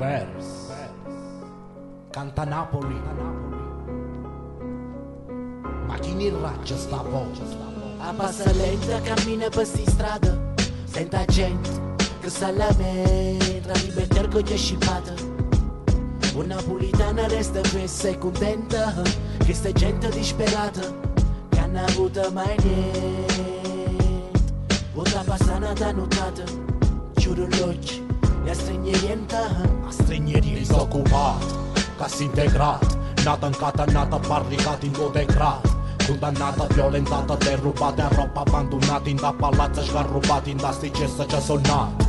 Vers canta Napoli, ma chi ne raccia sta voce? A passa lenta cammina per sti strada, senta gente che sta lamenta, libertà che è scippata. Un napolitana resta fessa e contenta che sta gente disperata che hanno avuto mai niente. Vota passana da notata, giuro l'oggi, la stranieri disoccupati, cassi integrati, nata incatenata, barricati in dodecrati, condannata, violentata, derubata, roba abbandonata, in da palazzo sgarrubati, in da sti cessa già sonnati,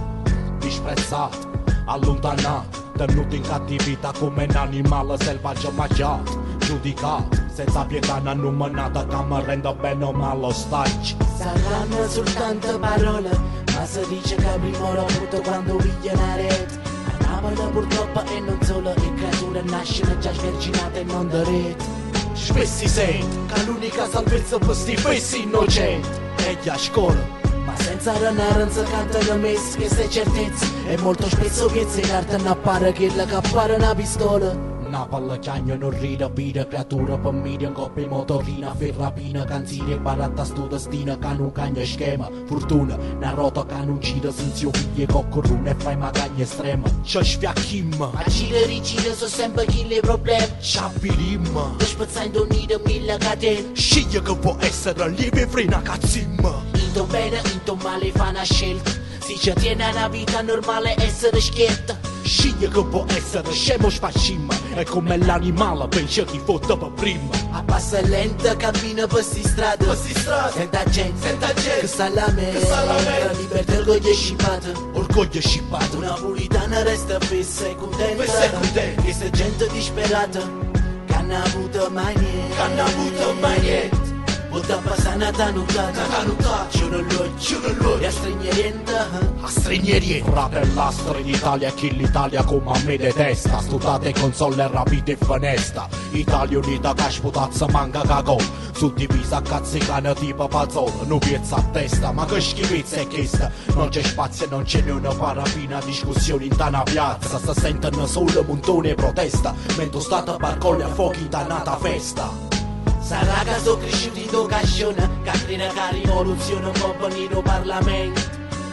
disprezzati, allontanati, tenuti in cattività come un animale selvaggio mangiato, giudicato, senza pietà una numenata che mi renda bene o male ostaggio. Saranno soltanto parole, ma si dice che prima ora brutto quando piglia una rete. A Napoli purtroppo e non solo, le creature nascono già sverginate e non da rete. Spessi senti che l'unica salvezza per sti fessi innocenti è a scuola, ma senza renare non si cantano messi queste certezze. E molto spesso piezza in arte non appare che la cappare una pistola. Napoli chiagno non ride, vide creatura per media in coppia motorina, ferrapina, canzine, baratta sto destino, che non cagna schema, fortuna, una rota che non uccide, senza figli con corrune e fai magagna estrema. C'è sfiacchim, ma gira ricide sono sempre chi le problemi. C'appilim, lo spazzando unito mille catene. sceglie che può essere lieve frena cazzim. Into bene, into male fa una scelta, si ci tiene una vita normale essere schietta. Sceglie che può essere scemo spascimma, è come l'animale pensa chi fotta per prima. A passa lenta cammina per sti strade, senta gente che sta la merda, libertà orgoglio è scippato, orgoglio è scippato. Una napolitana resta fessa e contenta, che sta gente disperata che hanno avuto mai niente. Volta passana da nuttata, giuro l'uomo, e a stranieriente. Fratellastro in Italia e chi l'Italia come a me detesta, studate console rapide e finesta, Italia unita che sputazza manca cagò, suddivisa a cazzicana tipo pazzola, non piezza a testa, ma che schifezza è questa, non c'è spazio e non c'è una parafina, discussioni in tana piazza, si sentono solo montone e protesta, mentre state barcone a fuochi da nata festa. Sarà che sono cresciuti in occasione, che crede che la rivoluzione può venire al Parlamento.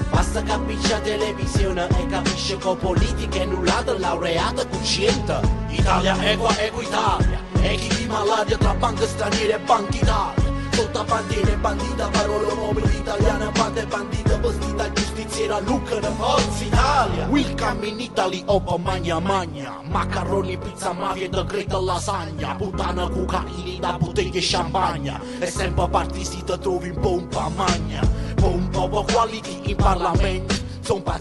Basta capisce la televisione e capisce che politica è nullata, laureata cosciente. Italia equa Italia, e chi di malaria tra banche straniere e banche Italia. Sotto bandiera e bandita, parole mobili italiane, bande bandita, vestita giustiziera, Luca da Forza Italia. Welcome in Italy, opa magna, macaroni, pizza, mafia, decreto, lasagna, puttana, cocaini, da bottiglie e champagne, e sempre partisti te trovi in pompa magna, pompa quality in Parlamento, zompa,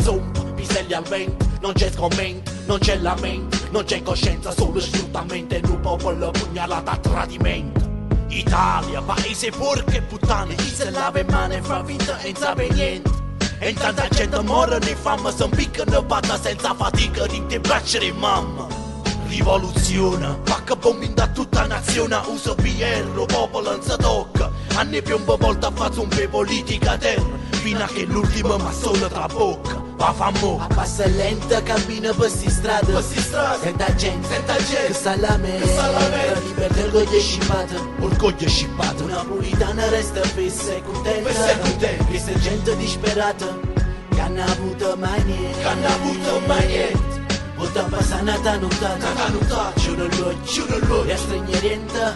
piselli al vento, non c'è commento, non c'è lamento, non c'è coscienza, solo sfruttamento e un popolo pugnalata a tradimento. Italia, paese porca e puttane, chi se lava in mano e fa finta e non sa niente. E tanta gente muore di fame, si impiccano patta senza fatica di te braccia di mamma. Rivoluzione, pacca bombi da tutta nazione, usa PR, popolo non si tocca. Anni più un po' volta faccio un po' politica a terra, fino a che l'ultimo ma solo tra bocca. Va famo. A passa lenta cammina per sti strade, senta gente che sta la merda, libertà orgoglio è scippato, una napolitana resta fessa e contenta, che sta gente disperata che hanno avuto mai niente. Volta passana da nuttata, giuro l'uomo, e a stranieriente.